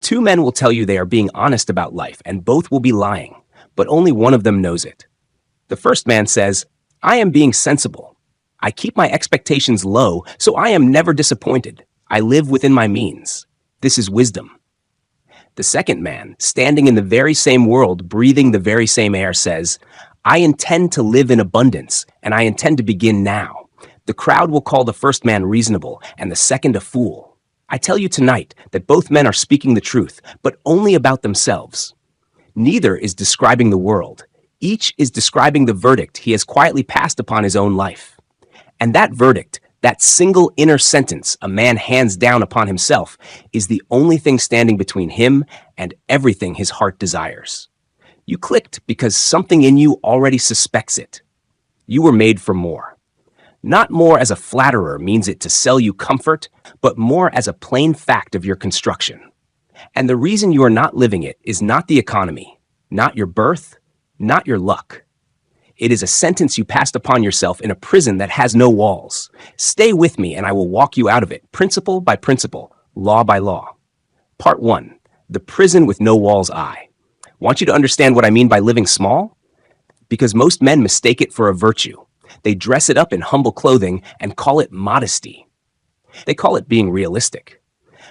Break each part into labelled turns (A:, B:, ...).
A: Two men will tell you they are being honest about life, and both will be lying, but only one of them knows it. The first man says, I am being sensible. I keep my expectations low, so I am never disappointed. I live within my means. This is wisdom. The second man, standing in the very same world, breathing the very same air, says, I intend to live in abundance, and I intend to begin now. The crowd will call the first man reasonable, and the second a fool. I tell you tonight that both men are speaking the truth, but only about themselves. Neither is describing the world. Each is describing the verdict he has quietly passed upon his own life. And that verdict, that single inner sentence a man hands down upon himself, is the only thing standing between him and everything his heart desires. You clicked because something in you already suspects it. You were made for more. Not more as a flatterer means it to sell you comfort, but more as a plain fact of your construction. And the reason you are not living it is not the economy, not your birth, not your luck. It is a sentence you passed upon yourself in a prison that has no walls. Stay with me and I will walk you out of it, principle by principle, law by law. Part 1. The prison with no walls I. Want you to understand what I mean by living small? Because most men mistake it for a virtue. They dress it up in humble clothing and call it modesty. They call it being realistic.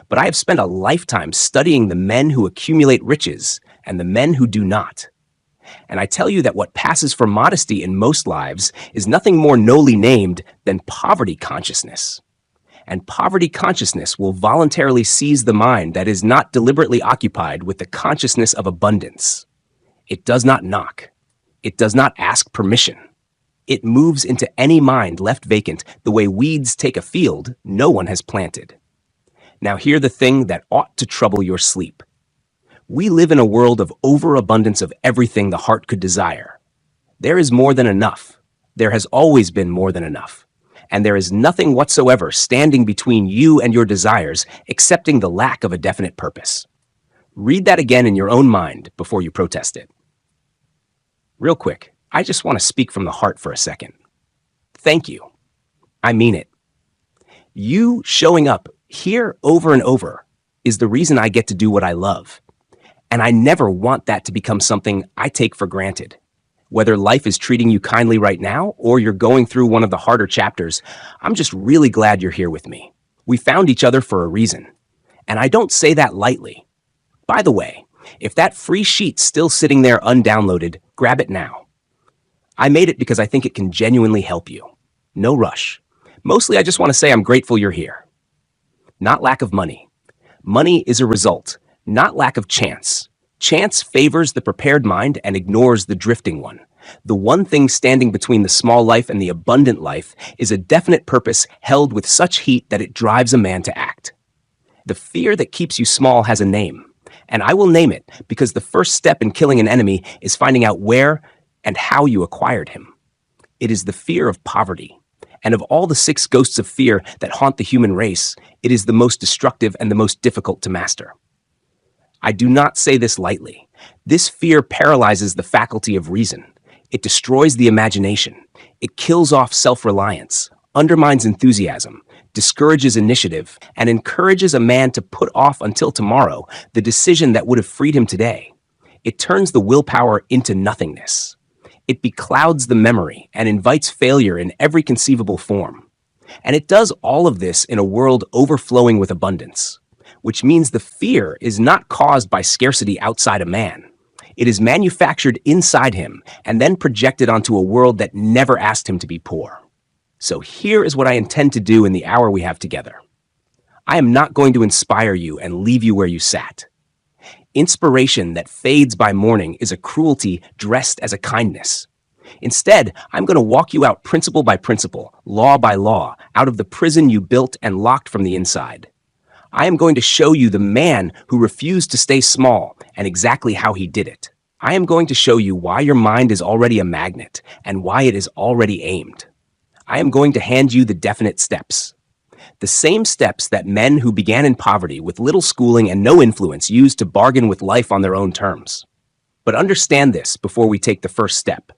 A: But I have spent a lifetime studying the men who accumulate riches and the men who do not. And I tell you that what passes for modesty in most lives is nothing more nobly named than poverty consciousness. And poverty consciousness will voluntarily seize the mind that is not deliberately occupied with the consciousness of abundance. It does not knock. It does not ask permission. It moves into any mind left vacant the way weeds take a field no one has planted. Now hear the thing that ought to trouble your sleep. We live in a world of overabundance of everything the heart could desire. There is more than enough. There has always been more than enough. And there is nothing whatsoever standing between you and your desires excepting the lack of a definite purpose. Read that again in your own mind before you protest it. Real quick, I just want to speak from the heart for a second. Thank you. I mean it. You showing up here over and over is the reason I get to do what I love. And I never want that to become something I take for granted. Whether life is treating you kindly right now or you're going through one of the harder chapters, I'm just really glad you're here with me. We found each other for a reason. And I don't say that lightly. By the way, if that free sheet's still sitting there undownloaded, grab it now. I made it because I think it can genuinely help you. No rush. Mostly I just want to say I'm grateful you're here. Not lack of money. Money is a result, not lack of chance. Chance favors the prepared mind and ignores the drifting one. The one thing standing between the small life and the abundant life is a definite purpose held with such heat that it drives a man to act. The fear that keeps you small has a name, and I will name it because the first step in killing an enemy is finding out where and how you acquired him. It is the fear of poverty. And of all the 6 ghosts of fear that haunt the human race, it is the most destructive and the most difficult to master. I do not say this lightly. This fear paralyzes the faculty of reason. It destroys the imagination. It kills off self-reliance, undermines enthusiasm, discourages initiative, and encourages a man to put off until tomorrow the decision that would have freed him today. It turns the willpower into nothingness. It beclouds the memory and invites failure in every conceivable form. And it does all of this in a world overflowing with abundance, which means the fear is not caused by scarcity outside a man. It is manufactured inside him and then projected onto a world that never asked him to be poor. So here is what I intend to do in the hour we have together. I am not going to inspire you and leave you where you sat. Inspiration that fades by morning is a cruelty dressed as a kindness. Instead, I'm going to walk you out principle by principle, law by law, out of the prison you built and locked from the inside. I am going to show you the man who refused to stay small and exactly how he did it. I am going to show you why your mind is already a magnet and why it is already aimed. I am going to hand you the definite steps. The same steps that men who began in poverty with little schooling and no influence used to bargain with life on their own terms. But understand this before we take the first step.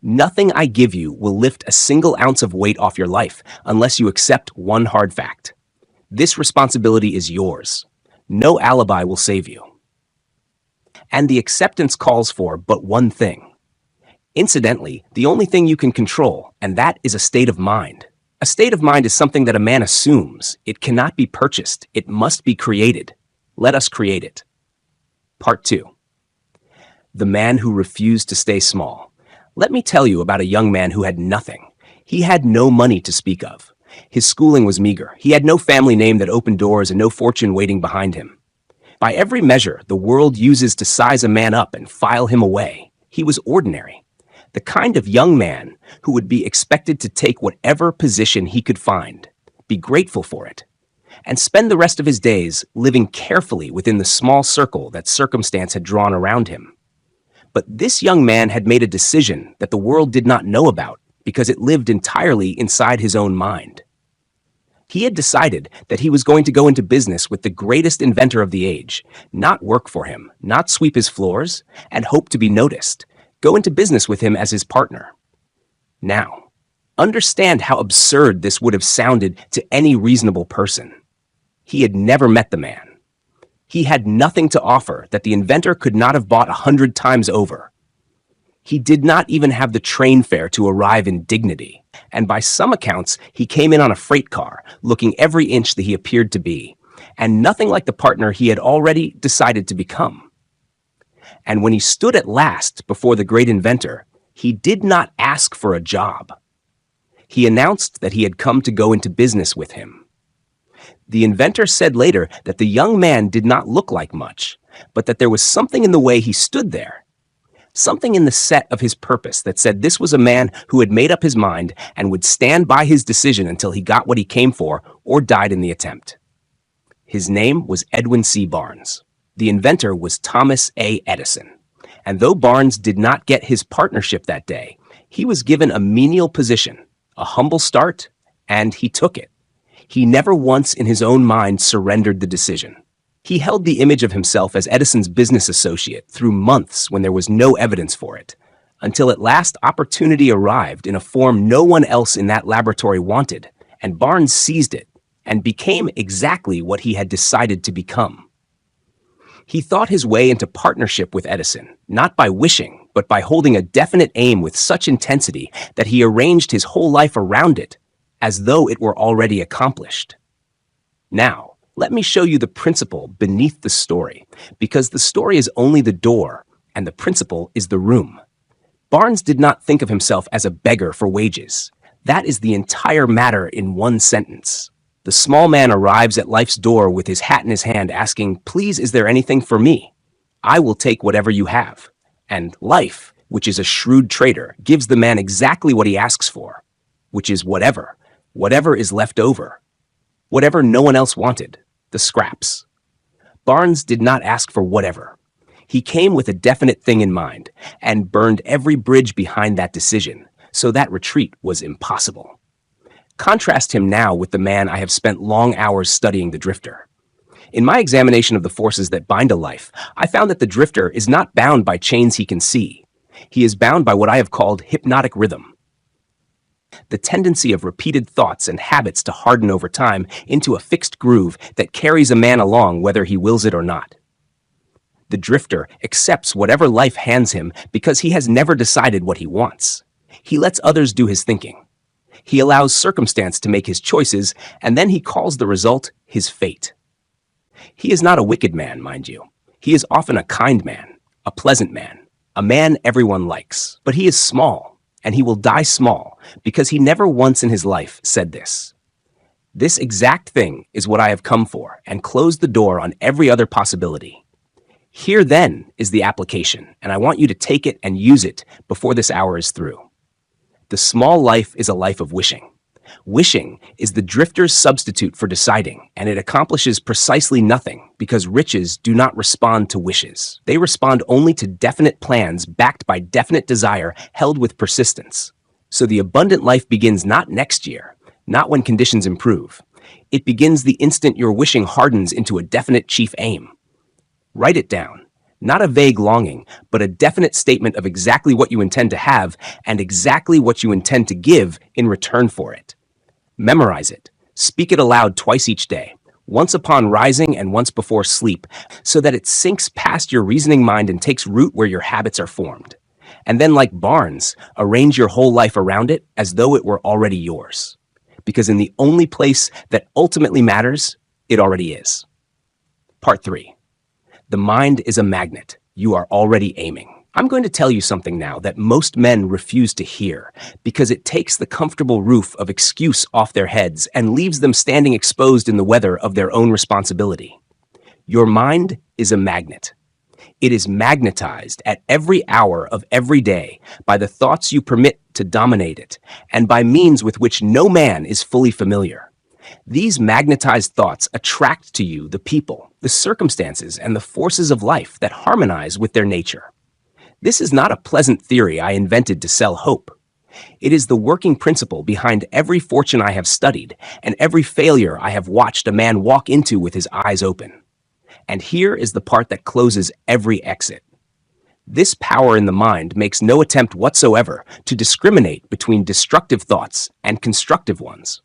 A: Nothing I give you will lift a single ounce of weight off your life unless you accept one hard fact. This responsibility is yours. No alibi will save you. And the acceptance calls for but one thing. Incidentally, the only thing you can control, and that is a state of mind. A state of mind is something that a man assumes. It cannot be purchased. It must be created. Let us create it. Part 2. The man who refused to stay small. Let me tell you about a young man who had nothing. He had no money to speak of. His schooling was meager. He had no family name that opened doors and no fortune waiting behind him. By every measure the world uses to size a man up and file him away, he was ordinary. The kind of young man who would be expected to take whatever position he could find, be grateful for it, and spend the rest of his days living carefully within the small circle that circumstance had drawn around him. But this young man had made a decision that the world did not know about because it lived entirely inside his own mind. He had decided that he was going to go into business with the greatest inventor of the age, not work for him, not sweep his floors, and hope to be noticed. Go into business with him as his partner. Now, understand how absurd this would have sounded to any reasonable person. He had never met the man. He had nothing to offer that the inventor could not have bought 100 times over. He did not even have the train fare to arrive in dignity, and by some accounts he came in on a freight car, looking every inch that he appeared to be, and nothing like the partner he had already decided to become. And when he stood at last before the great inventor, he did not ask for a job. He announced that he had come to go into business with him. The inventor said later that the young man did not look like much, but that there was something in the way he stood there, something in the set of his purpose that said this was a man who had made up his mind and would stand by his decision until he got what he came for or died in the attempt. His name was Edwin C. Barnes. The inventor was Thomas A. Edison. And though Barnes did not get his partnership that day, he was given a menial position, a humble start, and he took it. He never once in his own mind surrendered the decision. He held the image of himself as Edison's business associate through months when there was no evidence for it, until at last opportunity arrived in a form no one else in that laboratory wanted, and Barnes seized it and became exactly what he had decided to become. He thought his way into partnership with Edison, not by wishing, but by holding a definite aim with such intensity that he arranged his whole life around it, as though it were already accomplished. Now, let me show you the principle beneath the story, because the story is only the door, and the principle is the room. Barnes did not think of himself as a beggar for wages. That is the entire matter in one sentence. The small man arrives at life's door with his hat in his hand asking, "Please, is there anything for me? I will take whatever you have." And life, which is a shrewd trader, gives the man exactly what he asks for, which is whatever is left over, whatever no one else wanted, the scraps. Barnes did not ask for whatever. He came with a definite thing in mind and burned every bridge behind that decision, so that retreat was impossible. Contrast him now with the man I have spent long hours studying, the drifter. In my examination of the forces that bind a life, I found that the drifter is not bound by chains he can see. He is bound by what I have called hypnotic rhythm, the tendency of repeated thoughts and habits to harden over time into a fixed groove that carries a man along whether he wills it or not. The drifter accepts whatever life hands him because he has never decided what he wants. He lets others do his thinking. He allows circumstance to make his choices, and then he calls the result his fate. He is not a wicked man, mind you. He is often a kind man, a pleasant man, a man everyone likes. But he is small, and he will die small, because he never once in his life said this. This exact thing is what I have come for, and closed the door on every other possibility. Here, then, is the application, and I want you to take it and use it before this hour is through. The small life is a life of wishing. Wishing is the drifter's substitute for deciding, and it accomplishes precisely nothing because riches do not respond to wishes. They respond only to definite plans backed by definite desire held with persistence. So the abundant life begins not next year, not when conditions improve. It begins the instant your wishing hardens into a definite chief aim. Write it down. Not a vague longing, but a definite statement of exactly what you intend to have and exactly what you intend to give in return for it. Memorize it. Speak it aloud twice each day. once upon rising and once before sleep, so that it sinks past your reasoning mind and takes root where your habits are formed. And then, like barns, arrange your whole life around it as though it were already yours. Because in the only place that ultimately matters, it already is. Part 3. The mind is a magnet. You are already aiming. I'm going to tell you something now that most men refuse to hear because it takes the comfortable roof of excuse off their heads and leaves them standing exposed in the weather of their own responsibility. Your mind is a magnet. It is magnetized at every hour of every day by the thoughts you permit to dominate it and by means with which no man is fully familiar. These magnetized thoughts attract to you the people, the circumstances, and the forces of life that harmonize with their nature. This is not a pleasant theory I invented to sell hope. It is the working principle behind every fortune I have studied and every failure I have watched a man walk into with his eyes open. And here is the part that closes every exit. This power in the mind makes no attempt whatsoever to discriminate between destructive thoughts and constructive ones.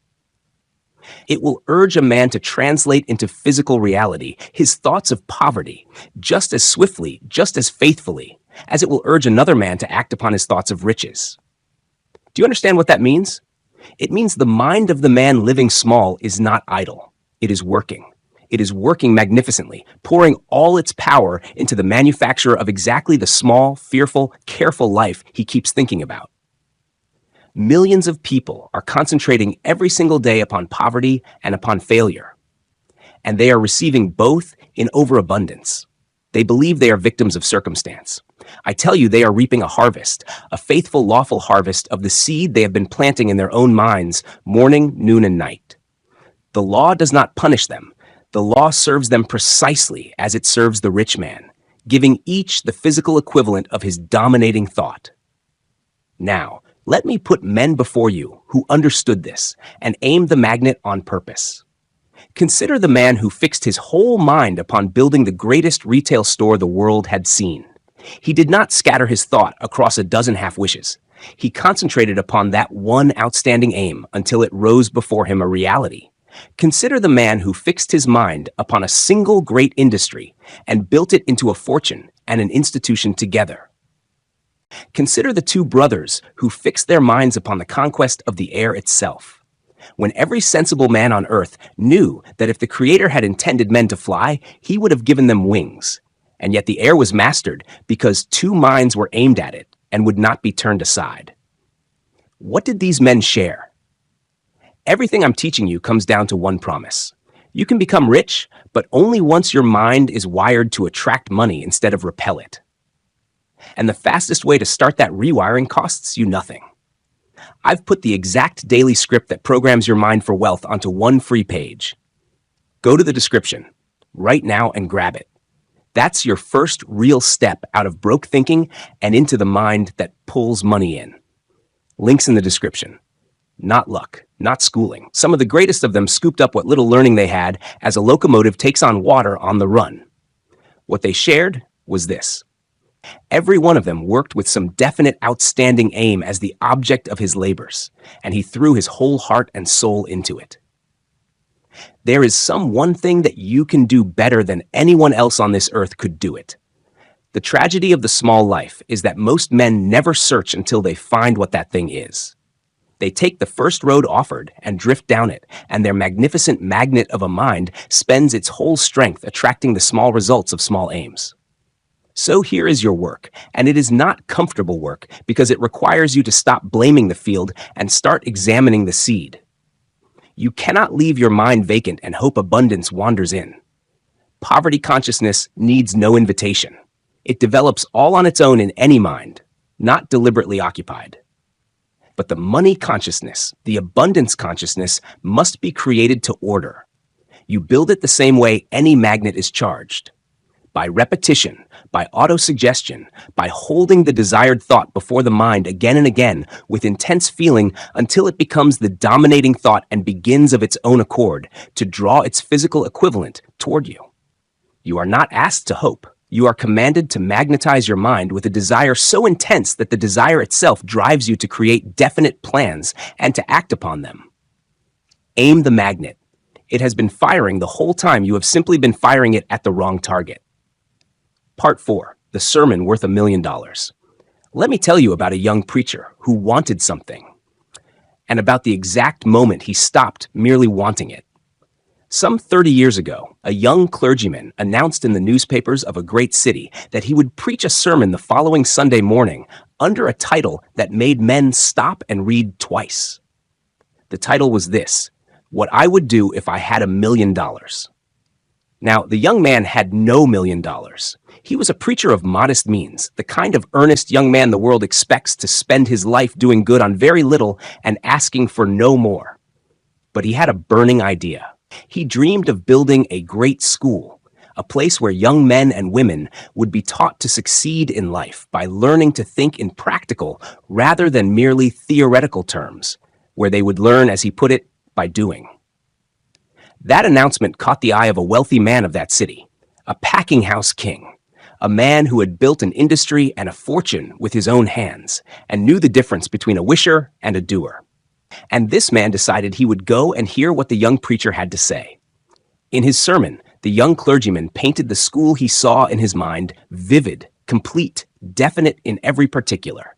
A: It will urge a man to translate into physical reality his thoughts of poverty just as swiftly, just as faithfully, as it will urge another man to act upon his thoughts of riches. Do you understand what that means? It means the mind of the man living small is not idle. It is working. It is working magnificently, pouring all its power into the manufacture of exactly the small, fearful, careful life he keeps thinking about. Millions of people are concentrating every single day upon poverty and upon failure, and they are receiving both in overabundance. They believe they are victims of circumstance. I tell you, they are reaping a harvest, a faithful, lawful harvest of the seed they have been planting in their own minds morning, noon, and night. The law does not punish them. The law serves them precisely as it serves the rich man, giving each the physical equivalent of his dominating thought. Now, let me put men before you who understood this and aimed the magnet on purpose. Consider the man who fixed his whole mind upon building the greatest retail store the world had seen. He did not scatter his thought across a dozen half-wishes. He concentrated upon that one outstanding aim until it rose before him a reality. Consider the man who fixed his mind upon a single great industry and built it into a fortune and an institution together. Consider the two brothers who fixed their minds upon the conquest of the air itself. When every sensible man on earth knew that if the Creator had intended men to fly, he would have given them wings. And yet the air was mastered because two minds were aimed at it and would not be turned aside. What did these men share? Everything I'm teaching you comes down to one promise. You can become rich, but only once your mind is wired to attract money instead of repel it. And the fastest way to start that rewiring costs you nothing. I've put the exact daily script that programs your mind for wealth onto one free page. Go to the description right now and grab it. That's your first real step out of broke thinking and into the mind that pulls money in. Links in the description. Not luck, not schooling. Some of the greatest of them scooped up what little learning they had as a locomotive takes on water on the run. What they shared was this. Every one of them worked with some definite outstanding aim as the object of his labors, and he threw his whole heart and soul into it. There is some one thing that you can do better than anyone else on this earth could do it. The tragedy of the small life is that most men never search until they find what that thing is. They take the first road offered and drift down it, and their magnificent magnet of a mind spends its whole strength attracting the small results of small aims. So here is your work, and it is not comfortable work because it requires you to stop blaming the field and start examining the seed. You cannot leave your mind vacant and hope abundance wanders in. Poverty consciousness needs no invitation. It develops all on its own in any mind, not deliberately occupied. But the money consciousness, the abundance consciousness, must be created to order. You build it the same way any magnet is charged. By repetition, by autosuggestion, by holding the desired thought before the mind again and again with intense feeling until it becomes the dominating thought and begins of its own accord to draw its physical equivalent toward you. You are not asked to hope. You are commanded to magnetize your mind with a desire so intense that the desire itself drives you to create definite plans and to act upon them. Aim the magnet. It has been firing the whole time. You have simply been firing it at the wrong target. Part 4. The sermon worth $1,000,000. Let me tell you about a young preacher who wanted something, and about the exact moment he stopped merely wanting it. Some 30 years ago, a young clergyman announced in the newspapers of a great city that he would preach a sermon the following Sunday morning under a title that made men stop and read twice. The title was this: What I Would Do If I Had $1,000,000. Now, the young man had no $1,000,000. He was a preacher of modest means, the kind of earnest young man the world expects to spend his life doing good on very little and asking for no more. But he had a burning idea. He dreamed of building a great school, a place where young men and women would be taught to succeed in life by learning to think in practical rather than merely theoretical terms, where they would learn, as he put it, by doing. That announcement caught the eye of a wealthy man of that city, a packing house king, a man who had built an industry and a fortune with his own hands and knew the difference between a wisher and a doer. And this man decided he would go and hear what the young preacher had to say. In his sermon, the young clergyman painted the school he saw in his mind vivid, complete, definite in every particular.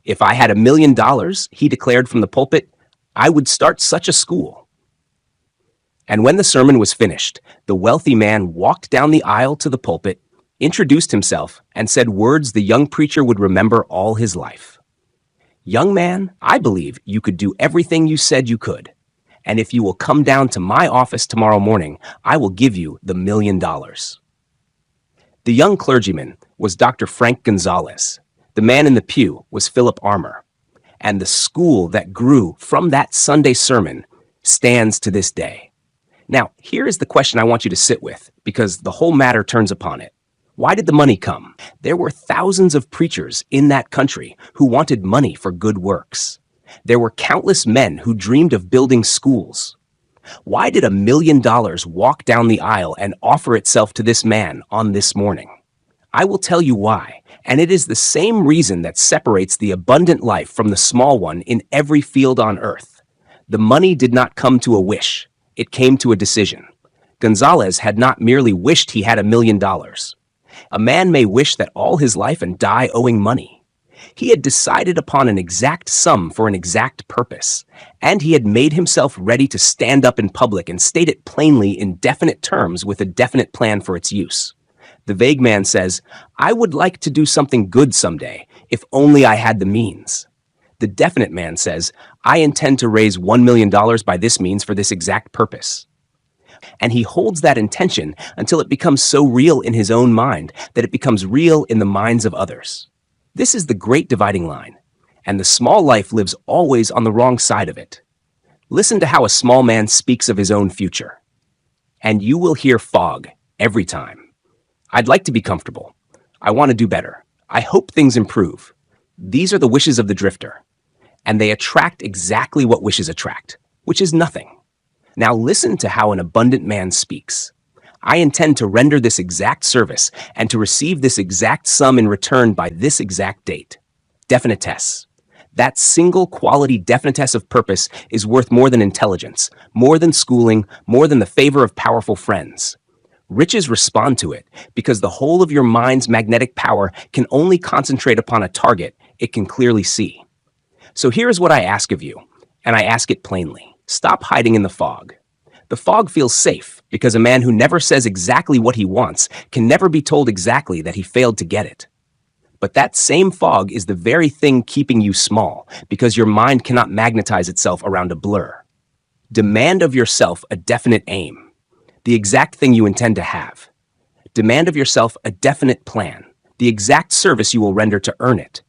A: If I had $1,000,000, he declared from the pulpit, I would start such a school. And when the sermon was finished, the wealthy man walked down the aisle to the pulpit, introduced himself, and said words the young preacher would remember all his life. Young man, I believe you could do everything you said you could. And if you will come down to my office tomorrow morning, I will give you the $1,000,000. The young clergyman was Dr. Frank Gonzalez. The man in the pew was Philip Armour. And the school that grew from that Sunday sermon stands to this day. Now, here is the question I want you to sit with, because the whole matter turns upon it. Why did the money come? There were thousands of preachers in that country who wanted money for good works. There were countless men who dreamed of building schools. Why did $1,000,000 walk down the aisle and offer itself to this man on this morning? I will tell you why, and it is the same reason that separates the abundant life from the small one in every field on earth. The money did not come to a wish. It came to a decision. Gonzalez had not merely wished he had $1,000,000. A man may wish that all his life and die owing money. He had decided upon an exact sum for an exact purpose, and he had made himself ready to stand up in public and state it plainly in definite terms with a definite plan for its use. The vague man says, I would like to do something good someday, if only I had the means. The definite man says, I intend to raise $1,000,000 by this means for this exact purpose. And he holds that intention until it becomes so real in his own mind that it becomes real in the minds of others. This is the great dividing line, and the small life lives always on the wrong side of it. Listen to how a small man speaks of his own future. And you will hear fog every time. I'd like to be comfortable. I want to do better. I hope things improve. These are the wishes of the drifter. And they attract exactly what wishes attract, which is nothing. Now listen to how an abundant man speaks. I intend to render this exact service and to receive this exact sum in return by this exact date. Definitesse. That single quality definitesse of purpose is worth more than intelligence, more than schooling, more than the favor of powerful friends. Riches respond to it because the whole of your mind's magnetic power can only concentrate upon a target it can clearly see. So here is what I ask of you, and I ask it plainly. Stop hiding in the fog. The fog feels safe because a man who never says exactly what he wants can never be told exactly that he failed to get it. But that same fog is the very thing keeping you small because your mind cannot magnetize itself around a blur. Demand of yourself a definite aim, the exact thing you intend to have. Demand of yourself a definite plan, the exact service you will render to earn it.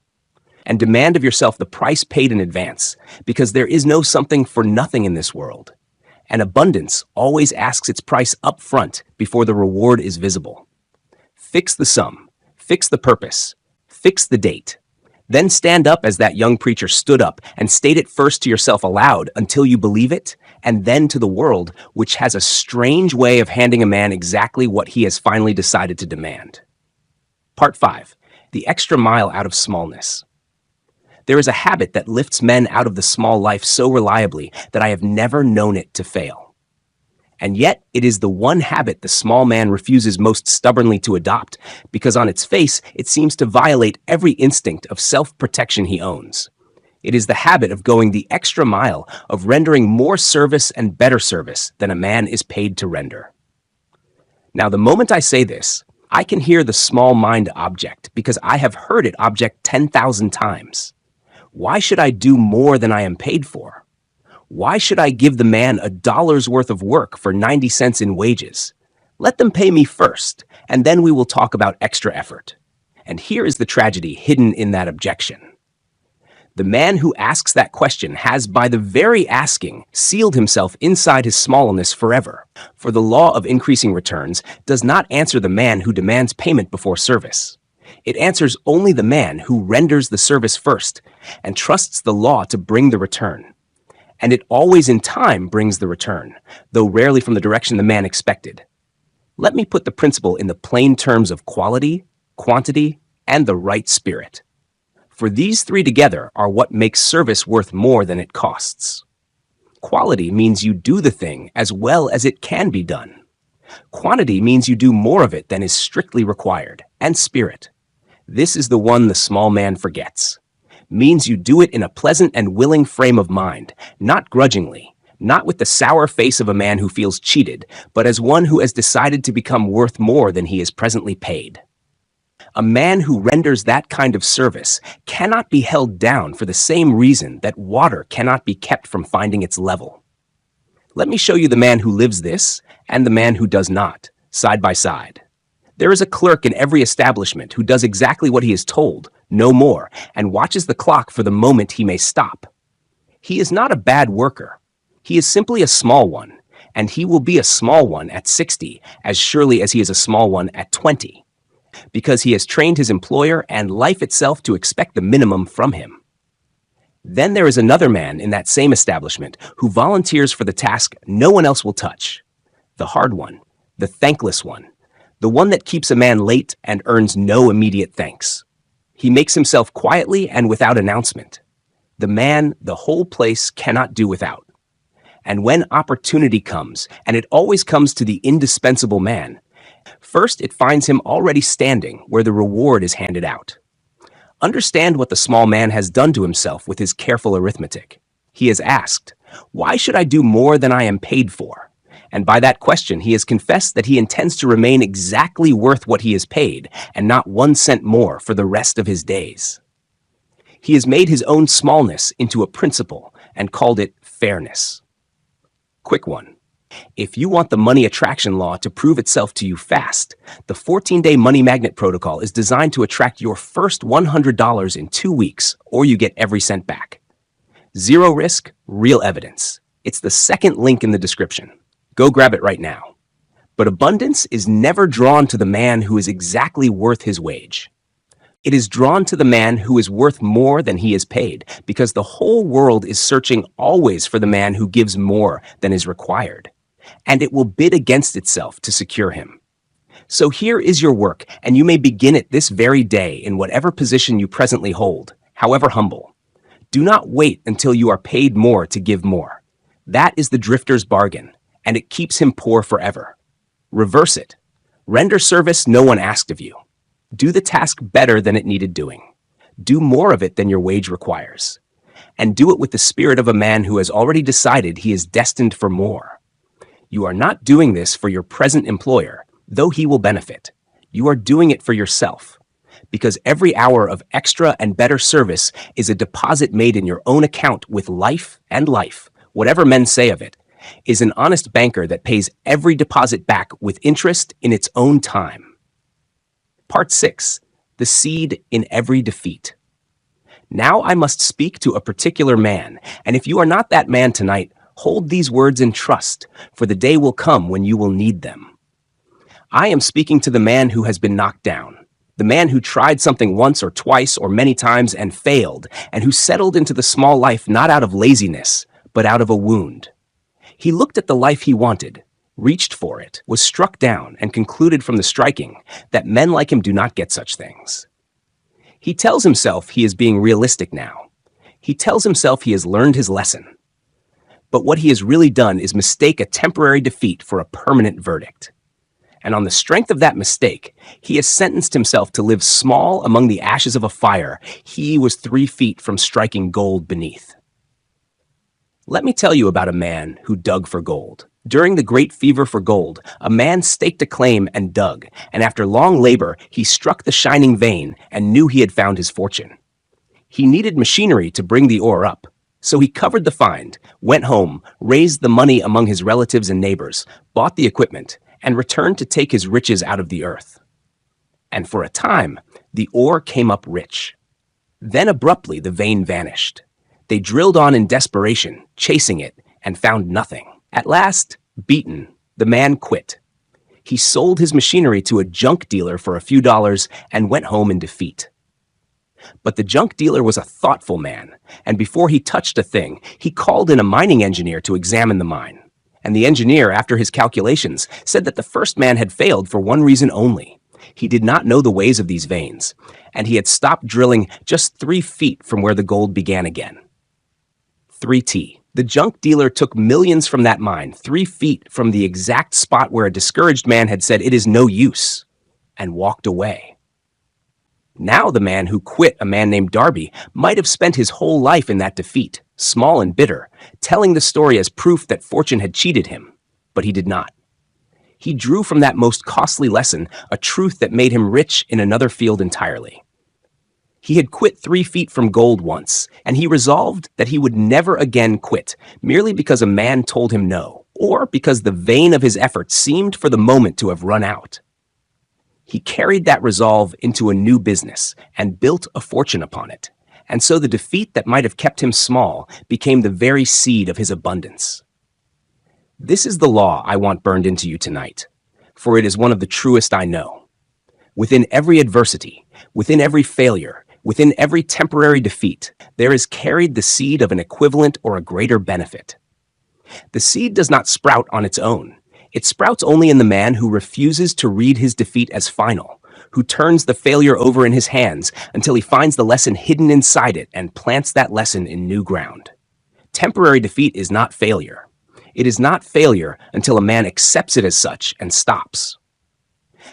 A: And demand of yourself the price paid in advance, because there is no something for nothing in this world. And abundance always asks its price up front before the reward is visible. Fix the sum, fix the purpose, fix the date. Then stand up as that young preacher stood up and state it first to yourself aloud until you believe it, and then to the world, which has a strange way of handing a man exactly what he has finally decided to demand. Part 5. The extra mile out of smallness. There is a habit that lifts men out of the small life so reliably that I have never known it to fail. And yet, it is the one habit the small man refuses most stubbornly to adopt, because on its face, it seems to violate every instinct of self-protection he owns. It is the habit of going the extra mile, of rendering more service and better service than a man is paid to render. Now, the moment I say this, I can hear the small mind object because I have heard it object 10,000 times. Why should I do more than I am paid for? Why should I give the man $1's worth of work for 90 cents in wages? Let them pay me first, and then we will talk about extra effort. And here is the tragedy hidden in that objection. The man who asks that question has, by the very asking, sealed himself inside his smallness forever. For the law of increasing returns does not answer the man who demands payment before service. It answers only the man who renders the service first and trusts the law to bring the return. And it always in time brings the return, though rarely from the direction the man expected. Let me put the principle in the plain terms of quality, quantity, and the right spirit. For these three together are what makes service worth more than it costs. Quality means you do the thing as well as it can be done. Quantity means you do more of it than is strictly required. And spirit. This is the one the small man forgets. Means you do it in a pleasant and willing frame of mind, not grudgingly, not with the sour face of a man who feels cheated, but as one who has decided to become worth more than he is presently paid. A man who renders that kind of service cannot be held down for the same reason that water cannot be kept from finding its level. Let me show you the man who lives this and the man who does not, side by side. There is a clerk in every establishment who does exactly what he is told, no more, and watches the clock for the moment he may stop. He is not a bad worker. He is simply a small one, and he will be a small one at 60 as surely as he is a small one at 20. Because he has trained his employer and life itself to expect the minimum from him. Then there is another man in that same establishment who volunteers for the task no one else will touch. The hard one, the thankless one, the one that keeps a man late and earns no immediate thanks. He makes himself quietly and without announcement. The man the whole place cannot do without. And when opportunity comes, and it always comes to the indispensable man, first, it finds him already standing where the reward is handed out. Understand what the small man has done to himself with his careful arithmetic. He has asked, "Why should I do more than I am paid for?" And by that question, he has confessed that he intends to remain exactly worth what he is paid, and not 1 cent more for the rest of his days. He has made his own smallness into a principle and called it fairness. Quick one. If you want the money attraction law to prove itself to you fast, the 14-day money magnet protocol is designed to attract your first $100 in 2 weeks, or you get every cent back. Zero risk, real evidence. It's the second link in the description. Go grab it right now. But abundance is never drawn to the man who is exactly worth his wage. It is drawn to the man who is worth more than he is paid, because the whole world is searching always for the man who gives more than is required. And it will bid against itself to secure him. So here is your work, and you may begin it this very day in whatever position you presently hold, however humble. Do not wait until you are paid more to give more. That is the drifter's bargain, and it keeps him poor forever. Reverse it. Render service no one asked of you. Do the task better than it needed doing. Do more of it than your wage requires. And do it with the spirit of a man who has already decided he is destined for more. You are not doing this for your present employer, though he will benefit. You are doing it for yourself, because every hour of extra and better service is a deposit made in your own account with life, and life, whatever men say of it, is an honest banker that pays every deposit back with interest in its own time. Part 6. The seed in every defeat. Now I must speak to a particular man, and if you are not that man tonight, hold these words in trust, for the day will come when you will need them. I am speaking to the man who has been knocked down, the man who tried something once or twice or many times and failed, and who settled into the small life not out of laziness, but out of a wound. He looked at the life he wanted, reached for it, was struck down, and concluded from the striking that men like him do not get such things. He tells himself he is being realistic now. He tells himself he has learned his lesson. But what he has really done is mistake a temporary defeat for a permanent verdict. And on the strength of that mistake, he has sentenced himself to live small among the ashes of a fire he was 3 feet from striking gold beneath. Let me tell you about a man who dug for gold. During the great fever for gold, a man staked a claim and dug, and after long labor, he struck the shining vein and knew he had found his fortune. He needed machinery to bring the ore up, so he covered the find, went home, raised the money among his relatives and neighbors, bought the equipment, and returned to take his riches out of the earth. And for a time, the ore came up rich. Then abruptly the vein vanished. They drilled on in desperation, chasing it, and found nothing. At last, beaten, the man quit. He sold his machinery to a junk dealer for a few dollars and went home in defeat. But the junk dealer was a thoughtful man, and before he touched a thing, he called in a mining engineer to examine the mine. And the engineer, after his calculations, said that the first man had failed for one reason only. He did not know the ways of these veins, and he had stopped drilling just 3 feet from where the gold began again. 3T. The junk dealer took millions from that mine, 3 feet from the exact spot where a discouraged man had said it is no use, and walked away. Now the man who quit, a man named Darby, might have spent his whole life in that defeat, small and bitter, telling the story as proof that fortune had cheated him, but he did not. He drew from that most costly lesson a truth that made him rich in another field entirely. He had quit 3 feet from gold once, and he resolved that he would never again quit, merely because a man told him no, or because the vein of his effort seemed for the moment to have run out. He carried that resolve into a new business and built a fortune upon it, and so the defeat that might have kept him small became the very seed of his abundance. This is the law I want burned into you tonight, for it is one of the truest I know. Within every adversity, within every failure, within every temporary defeat, there is carried the seed of an equivalent or a greater benefit. The seed does not sprout on its own. It sprouts only in the man who refuses to read his defeat as final, who turns the failure over in his hands until he finds the lesson hidden inside it and plants that lesson in new ground. Temporary defeat is not failure. It is not failure until a man accepts it as such and stops.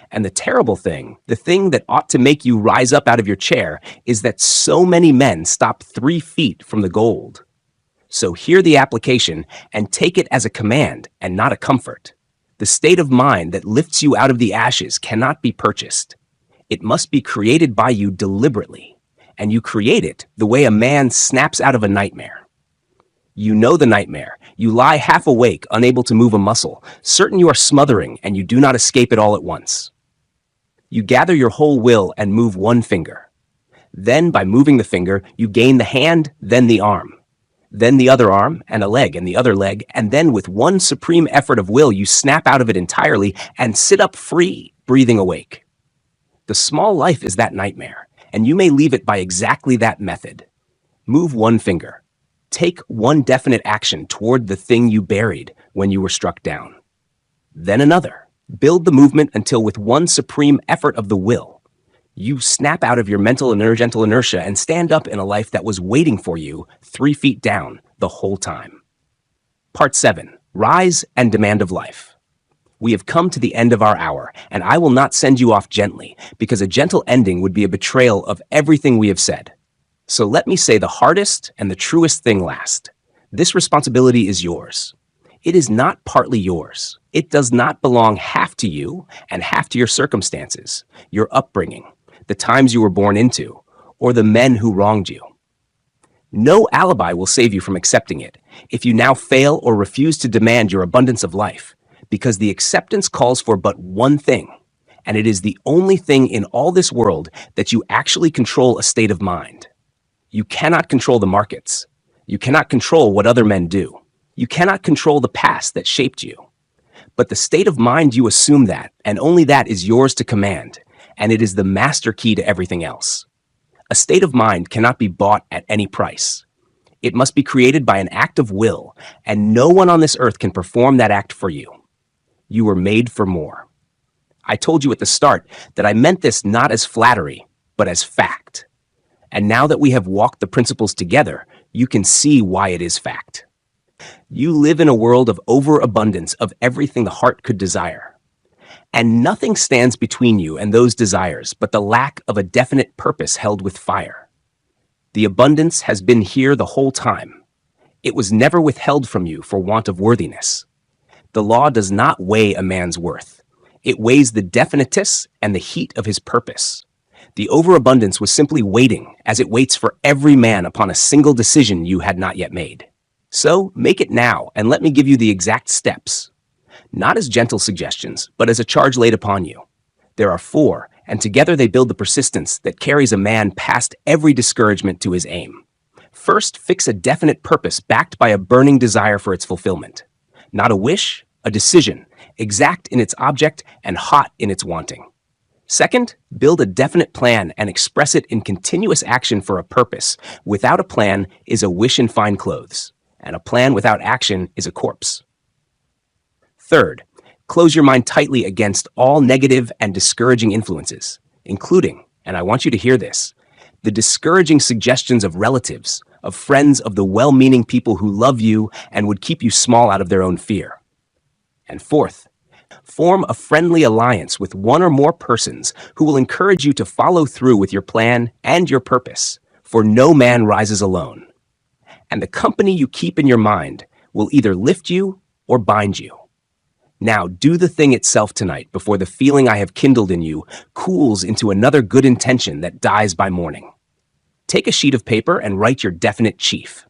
A: And the terrible thing, the thing that ought to make you rise up out of your chair, is that so many men stop 3 feet from the gold. So hear the application and take it as a command and not a comfort. The state of mind that lifts you out of the ashes cannot be purchased. It must be created by you deliberately, and you create it the way a man snaps out of a nightmare. You know the nightmare. You lie half awake, unable to move a muscle, certain you are smothering and you do not escape it all at once. You gather your whole will and move one finger. Then, by moving the finger, you gain the hand, then the arm. Then the other arm, and a leg, and the other leg, and then with one supreme effort of will, you snap out of it entirely and sit up free, breathing awake. The small life is that nightmare, and you may leave it by exactly that method. Move one finger. Take one definite action toward the thing you buried when you were struck down. Then another. Build the movement until with one supreme effort of the will, you snap out of your mental inertia and stand up in a life that was waiting for you 3 feet down the whole time. Part 7. Rise and Demand of Life. We have come to the end of our hour, and I will not send you off gently, because a gentle ending would be a betrayal of everything we have said. So let me say the hardest and the truest thing last. This responsibility is yours. It is not partly yours. It does not belong half to you and half to your circumstances, your upbringing, the times you were born into, or the men who wronged you. No alibi will save you from accepting it if you now fail or refuse to demand your abundance of life, because the acceptance calls for but one thing, and it is the only thing in all this world that you actually control a state of mind. You cannot control the markets. You cannot control what other men do. You cannot control the past that shaped you. But the state of mind you assume that, and only that, is yours to command, and it is the master key to everything else. A state of mind cannot be bought at any price. It must be created by an act of will, and no one on this earth can perform that act for you. You were made for more. I told you at the start that I meant this not as flattery, but as fact. And now that we have walked the principles together, you can see why it is fact. You live in a world of overabundance of everything the heart could desire. And nothing stands between you and those desires but the lack of a definite purpose held with fire. The abundance has been here the whole time. It was never withheld from you for want of worthiness. The law does not weigh a man's worth. It weighs the definiteness and the heat of his purpose. The overabundance was simply waiting, as it waits for every man upon a single decision you had not yet made. So make it now, and let me give you the exact steps. Not as gentle suggestions, but as a charge laid upon you. There are 4, and together they build the persistence that carries a man past every discouragement to his aim. First, fix a definite purpose backed by a burning desire for its fulfillment. Not a wish, a decision, exact in its object and hot in its wanting. Second, build a definite plan and express it in continuous action for a purpose. Without a plan is a wish in fine clothes, and a plan without action is a corpse. Third, close your mind tightly against all negative and discouraging influences, including, and I want you to hear this, the discouraging suggestions of relatives, of friends, of the well-meaning people who love you and would keep you small out of their own fear. And fourth, form a friendly alliance with one or more persons who will encourage you to follow through with your plan and your purpose, for no man rises alone. And the company you keep in your mind will either lift you or bind you. Now do the thing itself tonight before the feeling I have kindled in you cools into another good intention that dies by morning. Take a sheet of paper and write your definite chief.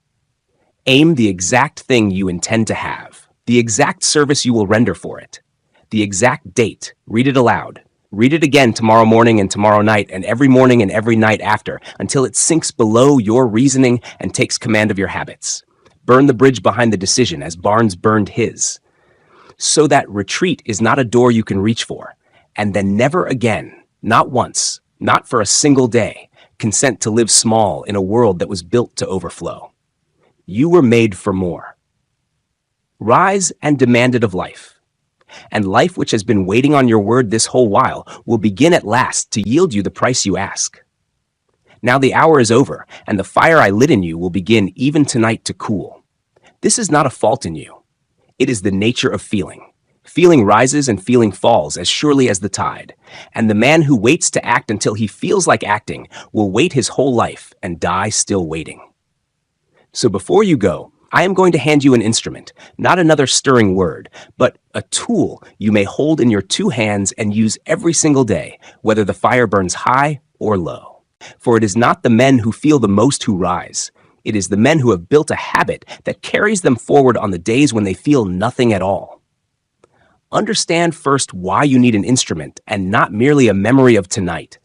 A: Aim the exact thing you intend to have, the exact service you will render for it, the exact date. Read it aloud. Read it again tomorrow morning and tomorrow night and every morning and every night after until it sinks below your reasoning and takes command of your habits. Burn the bridge behind the decision as Barnes burned his, so that retreat is not a door you can reach for, and then never again, not once, not for a single day, consent to live small in a world that was built to overflow. You were made for more. Rise and demand it of life. And life, which has been waiting on your word this whole while, will begin at last to yield you the price you ask. Now the hour is over, and the fire I lit in you will begin even tonight to cool. This is not a fault in you. It is the nature of feeling. Feeling rises and feeling falls as surely as the tide. And the man who waits to act until he feels like acting will wait his whole life and die still waiting. So before you go, I am going to hand you an instrument, not another stirring word, but a tool you may hold in your 2 hands and use every single day, whether the fire burns high or low. For it is not the men who feel the most who rise. It is the men who have built a habit that carries them forward on the days when they feel nothing at all. Understand first why you need an instrument and not merely a memory of tonight.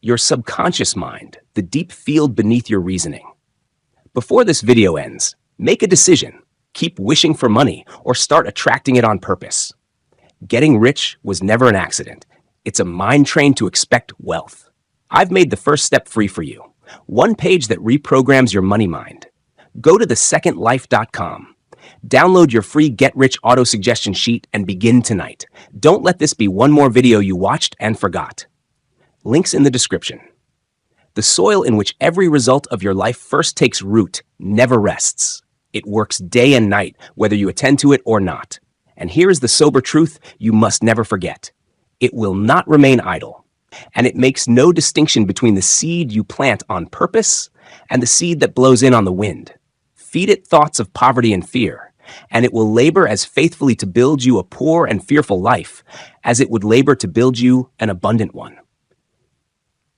A: Your subconscious mind, the deep field beneath your reasoning. Before this video ends, make a decision. Keep wishing for money or start attracting it on purpose. Getting rich was never an accident. It's a mind trained to expect wealth. I've made the first step free for you. 1 page that reprograms your money mind. Go to thesecondlife.com. Download your free Get Rich Auto Suggestion Sheet and begin tonight. Don't let this be one more video you watched and forgot. Links in the description. The soil in which every result of your life first takes root never rests. It works day and night, whether you attend to it or not. And here is the sober truth you must never forget. It will not remain idle. And it makes no distinction between the seed you plant on purpose and the seed that blows in on the wind. Feed it thoughts of poverty and fear, and it will labor as faithfully to build you a poor and fearful life as it would labor to build you an abundant one.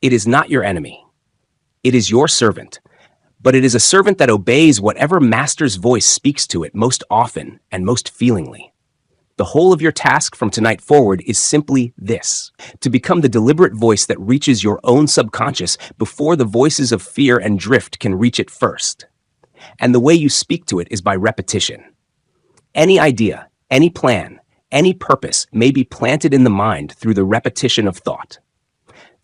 A: It is not your enemy. It is your servant, but it is a servant that obeys whatever master's voice speaks to it most often and most feelingly. The whole of your task from tonight forward is simply this: to become the deliberate voice that reaches your own subconscious before the voices of fear and drift can reach it first. And the way you speak to it is by repetition. Any idea, any plan, any purpose may be planted in the mind through the repetition of thought.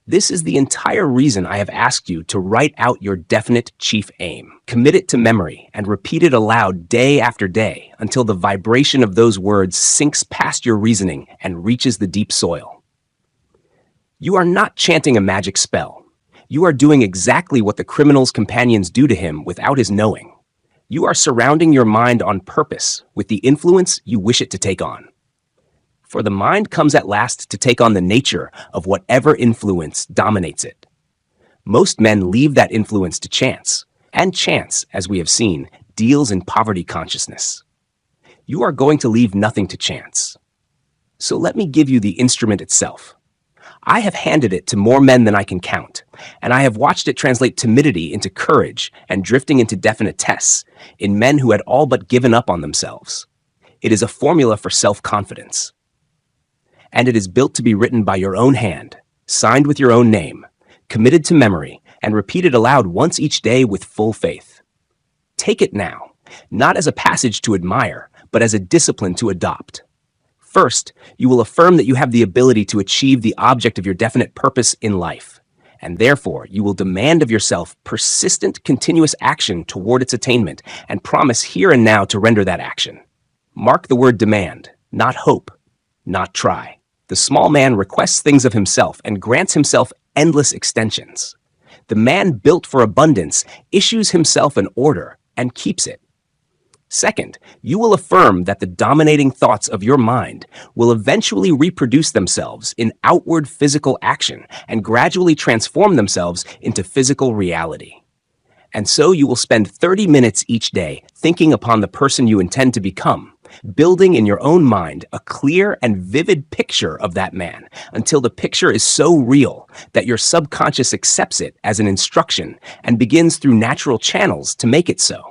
A: This is the entire reason I have asked you to write out your definite chief aim. Commit it to memory and repeat it aloud day after day until the vibration of those words sinks past your reasoning and reaches the deep soil. You are not chanting a magic spell. You are doing exactly what the criminal's companions do to him without his knowing. You are surrounding your mind on purpose with the influence you wish it to take on. For the mind comes at last to take on the nature of whatever influence dominates it. Most men leave that influence to chance, and chance, as we have seen, deals in poverty consciousness. You are going to leave nothing to chance. So let me give you the instrument itself. I have handed it to more men than I can count, and I have watched it translate timidity into courage and drifting into definite tests in men who had all but given up on themselves. It is a formula for self-confidence. And it is built to be written by your own hand, signed with your own name, committed to memory, and repeated aloud once each day with full faith. Take it now, not as a passage to admire, but as a discipline to adopt. First, you will affirm that you have the ability to achieve the object of your definite purpose in life, and therefore you will demand of yourself persistent, continuous action toward its attainment and promise here and now to render that action. Mark the word demand, not hope, not try. The small man requests things of himself and grants himself endless extensions. The man built for abundance issues himself an order and keeps it. Second, you will affirm that the dominating thoughts of your mind will eventually reproduce themselves in outward physical action and gradually transform themselves into physical reality. And so you will spend 30 minutes each day thinking upon the person you intend to become, building in your own mind a clear and vivid picture of that man until the picture is so real that your subconscious accepts it as an instruction and begins through natural channels to make it so.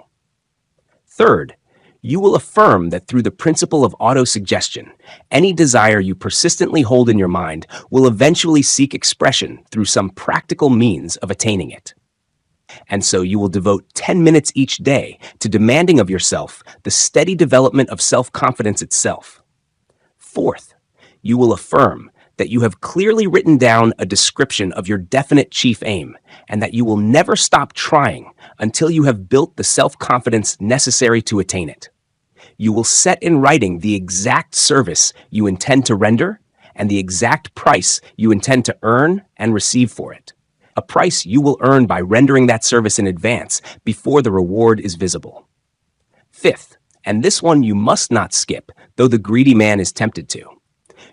A: Third, you will affirm that through the principle of autosuggestion, any desire you persistently hold in your mind will eventually seek expression through some practical means of attaining it. And so you will devote 10 minutes each day to demanding of yourself the steady development of self-confidence itself. Fourth, you will affirm that you have clearly written down a description of your definite chief aim, and that you will never stop trying until you have built the self-confidence necessary to attain it. You will set in writing the exact service you intend to render and the exact price you intend to earn and receive for it, a price you will earn by rendering that service in advance before the reward is visible. Fifth, and this one you must not skip, though the greedy man is tempted to.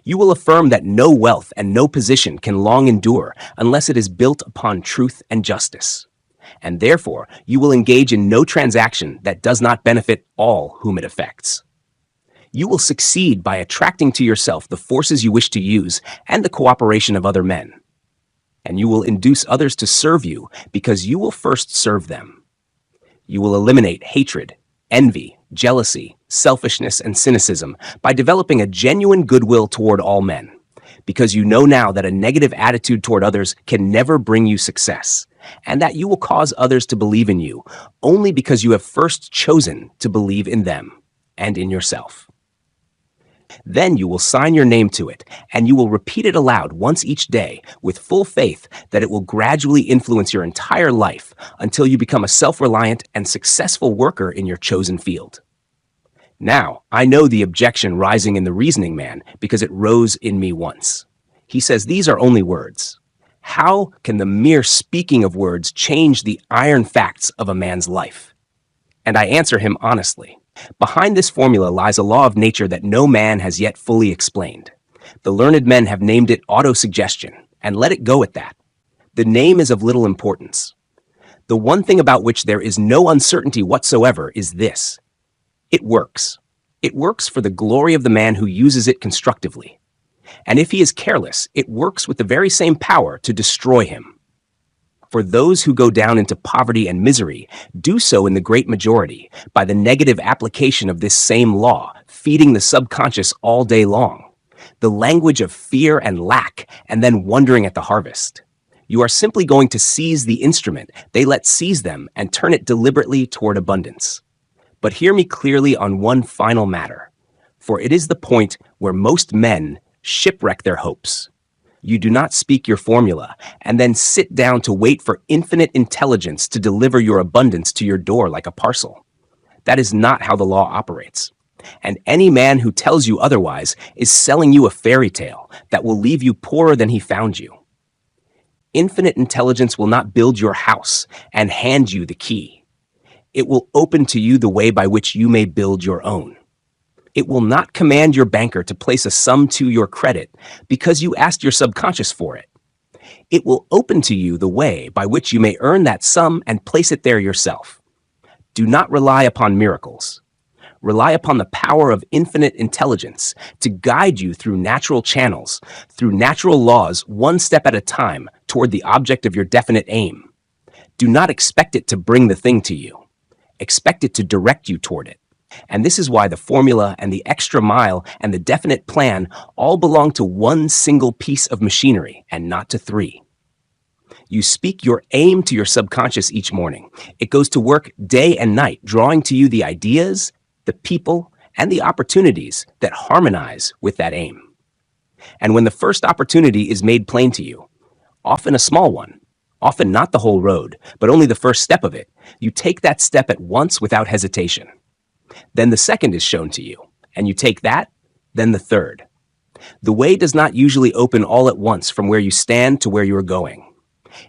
A: You will affirm that no wealth and no position can long endure unless it is built upon truth and justice. And therefore, you will engage in no transaction that does not benefit all whom it affects. You will succeed by attracting to yourself the forces you wish to use and the cooperation of other men. And you will induce others to serve you because you will first serve them. You will eliminate hatred, envy, jealousy, selfishness, and cynicism by developing a genuine goodwill toward all men, because you know now that a negative attitude toward others can never bring you success, and that you will cause others to believe in you only because you have first chosen to believe in them and in yourself. Then you will sign your name to it, and you will repeat it aloud once each day with full faith that it will gradually influence your entire life until you become a self-reliant and successful worker in your chosen field. Now, I know the objection rising in the reasoning man because it rose in me once. He says these are only words. How can the mere speaking of words change the iron facts of a man's life? And I answer him honestly. Behind this formula lies a law of nature that no man has yet fully explained. The learned men have named it autosuggestion, and let it go at that. The name is of little importance. The one thing about which there is no uncertainty whatsoever is this. It works. It works for the glory of the man who uses it constructively. And if he is careless, it works with the very same power to destroy him. For those who go down into poverty and misery do so in the great majority by the negative application of this same law, feeding the subconscious all day long. The language of fear and lack, and then wondering at the harvest. You are simply going to seize the instrument they let seize them and turn it deliberately toward abundance. But hear me clearly on one final matter, for it is the point where most men shipwreck their hopes. You do not speak your formula and then sit down to wait for infinite intelligence to deliver your abundance to your door like a parcel. That is not how the law operates. And any man who tells you otherwise is selling you a fairy tale that will leave you poorer than he found you. Infinite intelligence will not build your house and hand you the key. it will open to you the way by which you may build your own. It will not command your banker to place a sum to your credit because you asked your subconscious for it. It will open to you the way by which you may earn that sum and place it there yourself. Do not rely upon miracles. Rely upon the power of infinite intelligence to guide you through natural channels, through natural laws, one step at a time toward the object of your definite aim. Do not expect it to bring the thing to you. Expect it to direct you toward it. And this is why the formula and the extra mile and the definite plan all belong to one single piece of machinery and not to three. You speak your aim to your subconscious each morning. It goes to work day and night, drawing to you the ideas, the people, and the opportunities that harmonize with that aim. And when the first opportunity is made plain to you, often a small one, often not the whole road, but only the first step of it, you take that step at once without hesitation. Then the second is shown to you, and you take that, then the third. The way does not usually open all at once from where you stand to where you are going.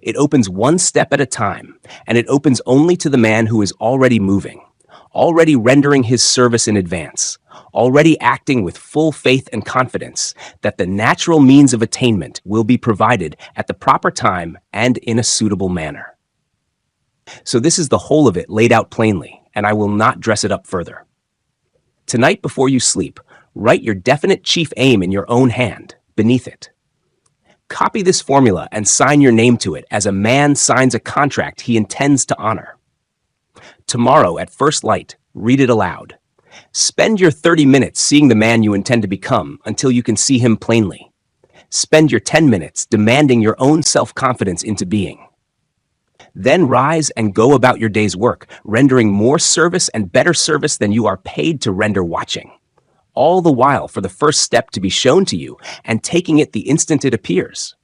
A: It opens one step at a time, and it opens only to the man who is already moving, already rendering his service in advance, already acting with full faith and confidence that the natural means of attainment will be provided at the proper time and in a suitable manner. So this is the whole of it laid out plainly, and I will not dress it up further. Tonight before you sleep, write your definite chief aim in your own hand, beneath it. Copy this formula and sign your name to it as a man signs a contract he intends to honor. Tomorrow at first light, read it aloud. Spend your 30 minutes seeing the man you intend to become until you can see him plainly. Spend your 10 minutes demanding your own self-confidence into being. Then rise and go about your day's work, rendering more service and better service than you are paid to render watching. All the while for the first step to be shown to you and taking it the instant it appears.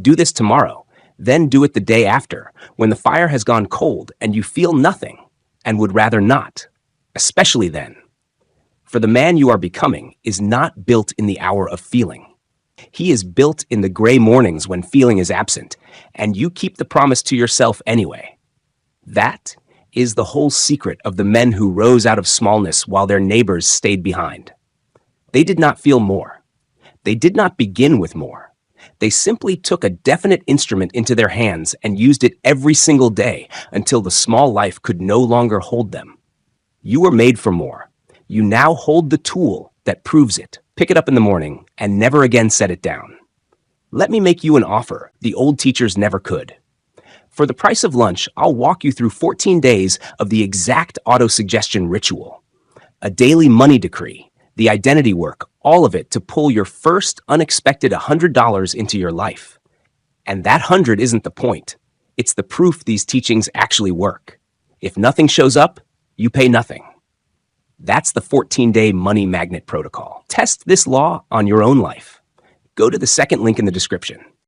A: Do this tomorrow, then do it the day after, when the fire has gone cold and you feel nothing and would rather not, especially then. For the man you are becoming is not built in the hour of feeling. He is built in the gray mornings when feeling is absent, and you keep the promise to yourself anyway. That is the whole secret of the men who rose out of smallness while their neighbors stayed behind. They did not feel more. They did not begin with more. They simply took a definite instrument into their hands and used it every single day until the small life could no longer hold them. You were made for more. You now hold the tool that proves it. Pick it up in the morning and never again set it down. Let me make you an offer the old teachers never could. For the price of lunch, I'll walk you through 14 days of the exact autosuggestion ritual. A daily money decree, the identity work, all of it to pull your first unexpected $100 into your life. And that 100 isn't the point. It's the proof these teachings actually work. If nothing shows up, you pay nothing. That's the 14-day money magnet protocol. Test this law on your own life. Go to the second link in the description.